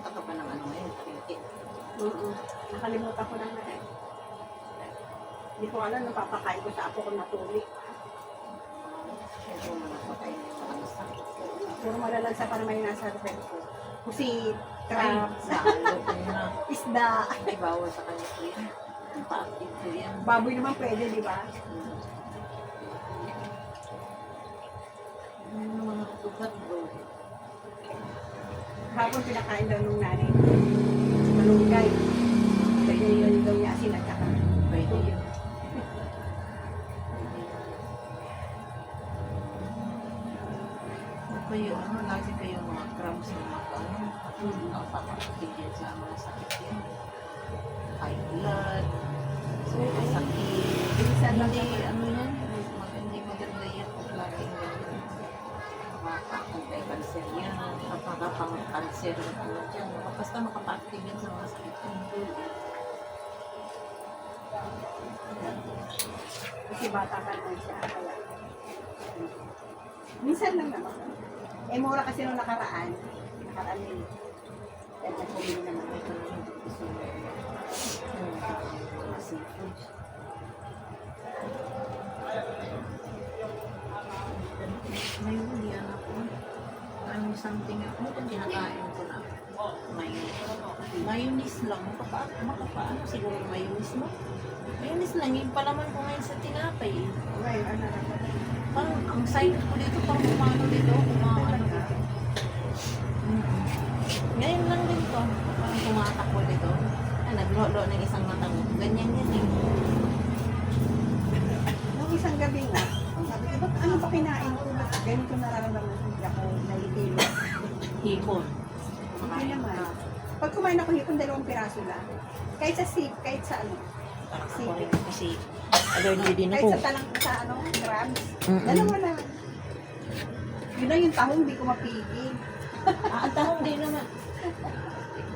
Pumunta ka pa ng ano ngayon, palengke. Nakalimutan ko na nga eh. Hindi ko alam, napapakain ko sa apo ko na tubig. Siyempre mo napakain sa kanasa. Puro malalansa pa naman yung nasa rep ko. Pusit, crabs, Lalo ko na. isda. Ay, bawal sa kanya po yan. Ang pa-active ko yan. Baboy naman pwede, di ba? Ano naman ang tugat, bro? Hapon pinakain daw nung nanay. Malunggay. Kaya yun daw niya asin at saka. Pwede yun. Kayo, ano, lagi kayo mga cramps na mga ang papakakit yan sa mga sakit yan. High blood, so sakit. Minsan lang Hindi, naman. ano yan, hindi maganda yan kung laging ganyan. Makakantay-cancer yan, kapag-cancer na po dyan. Basta makapakit yan sa mga sakit yan. Kasi bata pa naman siya. Kaya. Minsan lang naman. Eh, mura kasi nung nakaraan. Nakaraan yun. Kaya nagpumili naman. Ito na yung gusto mo. Mga seafoods. Ngayon, hindi anak ko. Ano something ako. Kung kinakain ko na. Mayonnaise lang. Makapaano siguro mayonnaise mo? Mayonnaise lang. Yung palaman ko ngayon sa tinapay. Ngayon, ano na ba? Parang ang side ko dito, parang kumano dito. Kumano dito. Ngayon lang din to. Parang tumatakbo dito. Naglolo ng isang matang. Ganyan yan eh. Nung isang gabi nga, sabi ko, ba't ano ba kinain ko? Ba't ganito nararamdaman ko? Hindi ako nahihilo. Hipon. Hindi naman. Pag kumain ako hipon, 2 piraso lang. Kahit sa sip, kahit sa ano. Parang ako rin kasi allergy din Kahit ako. sa talang sa ano, crabs. Mm-mm. 2 lang. Yun lang yung tahong, hindi ko mapigil. Ang tahong din naman.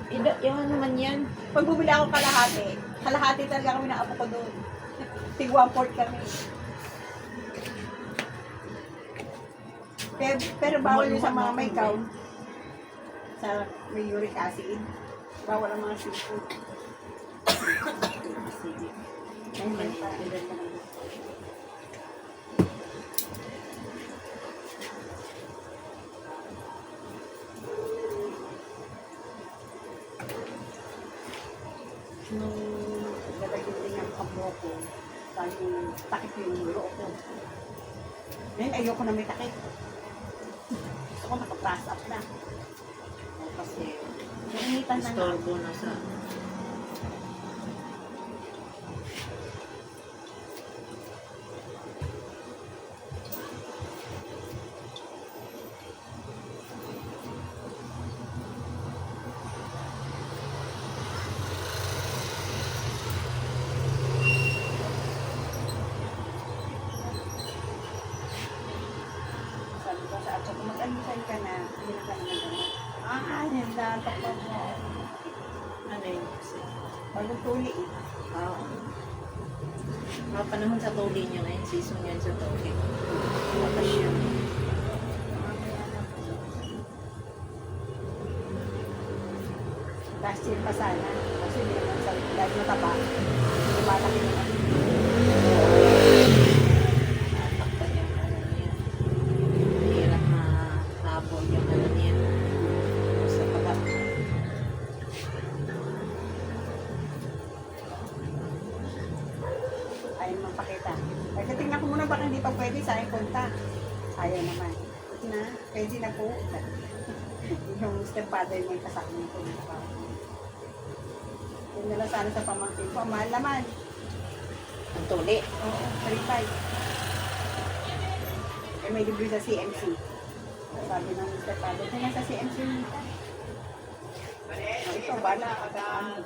Yung ano naman yan. Pag bumili ako kalahati talaga kami na apo ko doon. Tig 1/4 kami. Pero bawal yun sa mga may gout. Sa may uric acid. Bawal ang mga seafood. Sige. Ayun, parang ilan naman. Nung nalagyan din ang kambo ko, dahil takip yung loob ko. Ngayon, ayoko na may takip. Gusto ko naka-press up na. Kasi Nainitan na nga. istorbo na sa Sabi ko sa ato ko, mag-almusal ka na, hindi na ka naman gamot. Yan na, takpan mo. ano yun kasi. Bagong tuli eh. Mga panahon sa tuli niya ngayon, season yan sa tuli. Lakas siya. Last year pa sana. Kasi hindi naman sa dahil mataba. Lumalaki naman. Takpan yung ano niya. Hirap mahabol yung ano niya. Sa pala. Ayaw naman pakita. Ay, tingnan ko muna baka hindi pa pwede sa akin punta. Ayaw naman. Na, pwede na po. Yung stepfather mo yung kasama ko. Yun na lang sana sa pamangkin ko. Mahal naman. Ang tuli. Oo, 35. Eh, may libre sa CMC. Sabi ng stepfather, kaya nasa CMC nita. Ito, bala. Ano?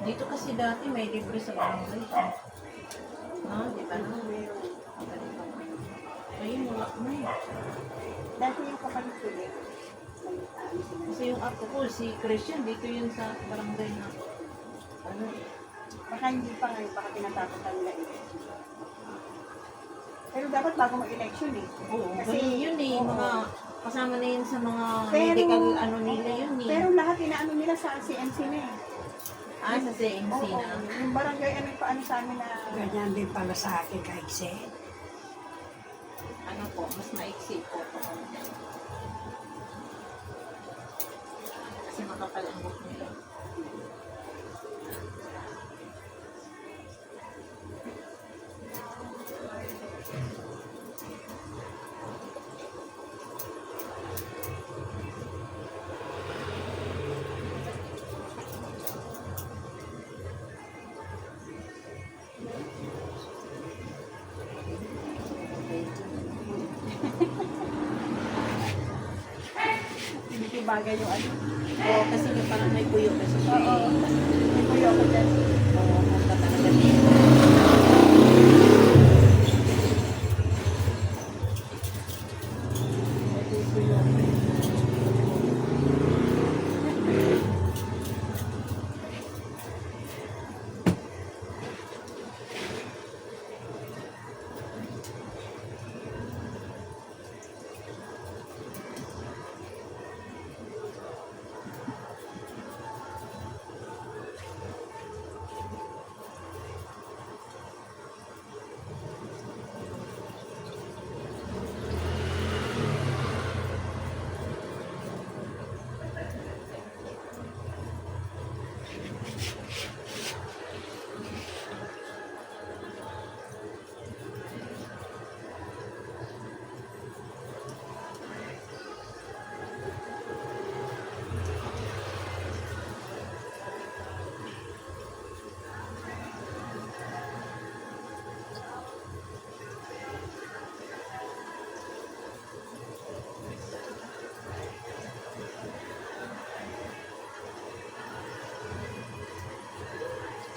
Dito kasi dati may libre sa barangay. No, di ba? Meron. Ayun, wala na eh. Dati yung kapalit ko din. May sila. Kasi yung apo ko, si Christian, dito yun sa barangay na, ano, Baka hindi pa ngayon, baka tinatapos na nila election. Pero dapat bago mag-election eh. oo, Kasi, ganun yun eh, oo. mga, kasama na yun sa mga Pero- medical ano nila yun eh. Pero lahat inaano nila sa CNC na eh. Sa CNC Oo, na. yung barangay ano pa ano sa amin na Ganyan din pala sa akin kahit Ano po, mas maiksi po po. Kasi makapal ang book nila. hindi bagay yung ano. Oo, kasi yung parang may puyo kasi siya Oo. eh. May kuya ako dyan. Oo, punta talaga din. May kuya ako.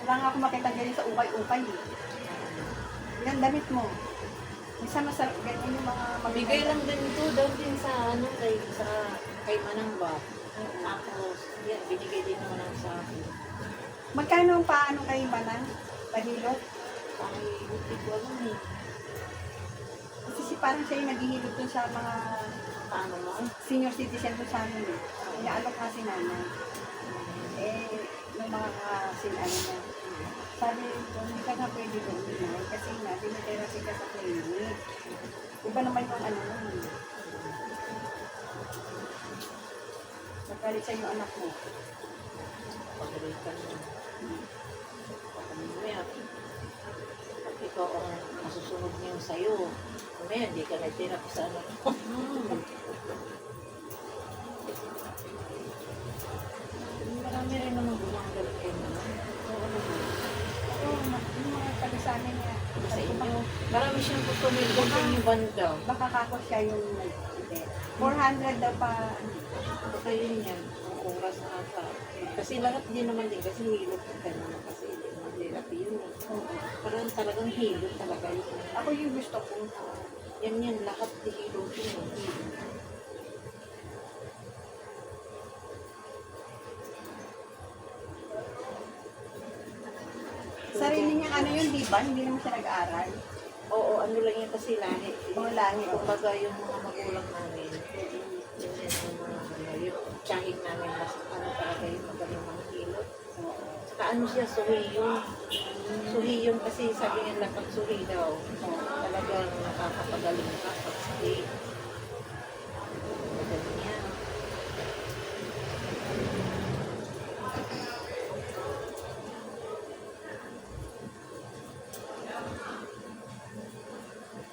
Wala nga ako makita ganyan sa ukay-ukay eh. Yan damit mo. Minsan masarap ganyan yung mga Bigay lang din ito doon din sa ano kay Manang ba. Tapos yan binigay din naman ako sa akin. Magkano ang paano kay Manang? Pahilot? Ay, hindi ko alam eh. Kasi parang siya yung naghihilot dun sa mga Paano mo? senior citizen dun sa amin eh. Inaalok nga si nanay. Eh, yung mga ano na. Sabi ko, hindi ka nga pwede doon minay kasi nga, dinitherapy ka sa clinic. Iba naman yung ano nun eh. Nagkalit sa yung anak mo. Pagalitan mo. Mamaya, pag ikaw ang masusunod niyo sa'yo, mamaya hindi ka nagtirap sa ano. Marami rin naman gumagalit kayo naman. Oo naman. Oo, yung mga taga sa amin nga. Sa inyo, marami siyang customer doon sa inyo banda. Baka kakot siya yung hindi. 400 daw pa. Baka yun yan, ang oras na ata. Kasi lahat din naman din, kasi hilot ka naman kasi hindi naman therapy yun. Parang talagang hilot talaga yun. Ako yung gusto ko. Yan, lahat di hilot yun. Sarili niyang ano yun, di ba? Hindi naman siya nag-aaral. Oo, ano lang yan kasi lahi. Mga lahi. Kumbaga yung mga magulang namin, yun yan yung mga ano, yung tiyahing namin, mas ano talaga yung magaling mga hilot. Saka ano siya, suhi yun. Suhi yun kasi sabi nila pag suhi daw, talagang nakakapagaling ka pag suhi. Magaling yan.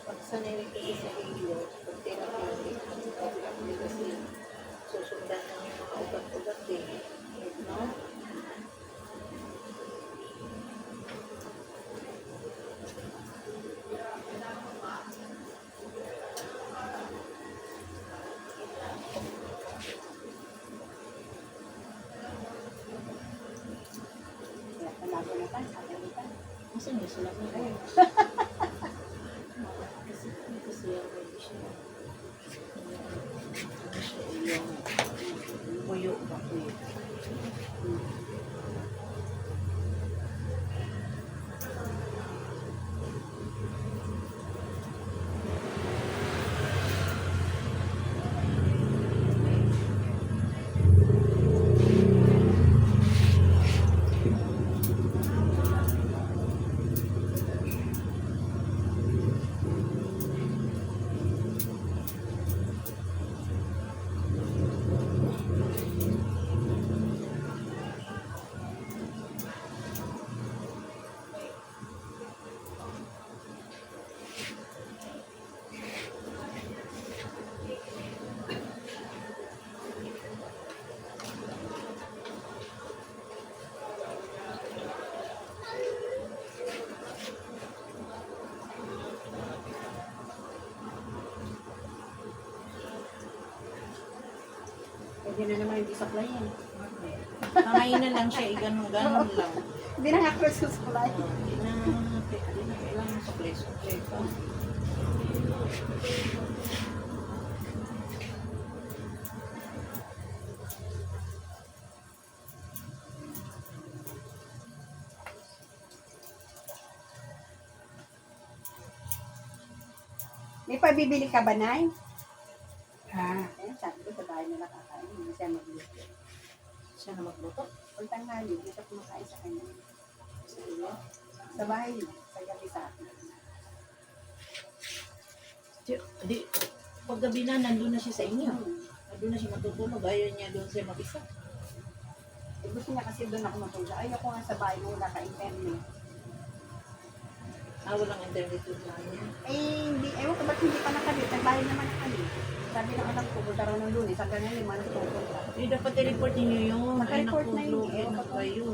Pag sanay rin kasi sa hilot, pag therapeutic, kasi susundan ng mga ugat-ugat eh. No? Palago na pa, sabi pa. Kasi may sila na. Kasi yan. siya. Ano siya, yung puyo ba? Puyo. Pwede na naman yung supply yan. Pangayin na lang siya, ganun lang. Hindi na nga cross supply. Hindi na kailangan supply pa. May pabibili ka ba, Nay? Ah, Ayan, sabi ko sa bahay nila kakain. Hindi siya magluto. Siya na magluto. Pag tanghali, dito kumakain sa kanya. Sa bahay niya, sa gabi sa akin. Di, pag gabi na, nandun na siya sa inyo. Hmm. Nandun na siya matutulog. Ayaw niya doon siya mag-isa. Eh, gusto niya kasi doon ako matulog. Ayoko nga sa bahay mo wala ka-internet. Walang internet doon na niya. Eh, hindi. Ewan ko ba't hindi pa nakabit. Nagbahay naman na kami. Sabi ng anak ko, punta raw ng Lunes. Hanggang ngayon, lima na pupunta. Dapat i-report niyo yun. Naka-report na yun. Ay, Ewan na ko. kayo.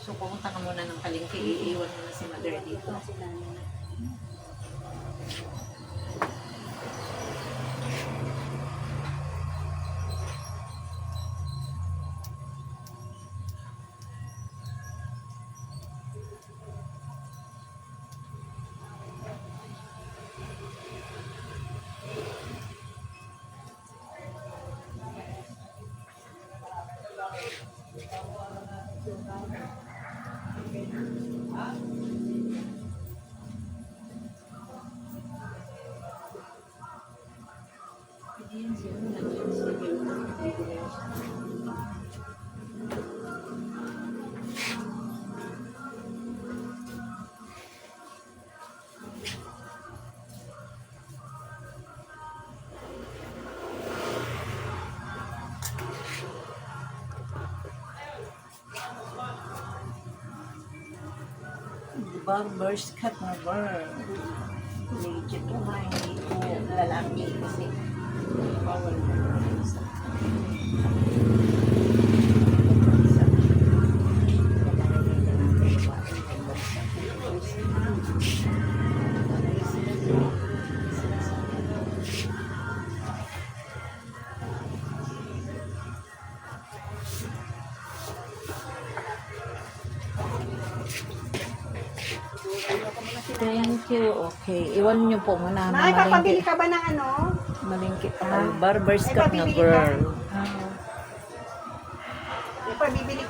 So, pumunta ka muna ng palengke, iiwan mo na si mother dito. Kasi nanay. Hindi yan siya. Nandiyan siya. Dito na yan siya. Barber's cut na bar. Legit ko nga, hindi ko lalaki kasi bawal na isa. Thank you. Okay. Iwan niyo po muna. Nay, papabili ka ba ng ano? Malingki pa. Barber's Ay, cut na papibili girl. May pabibili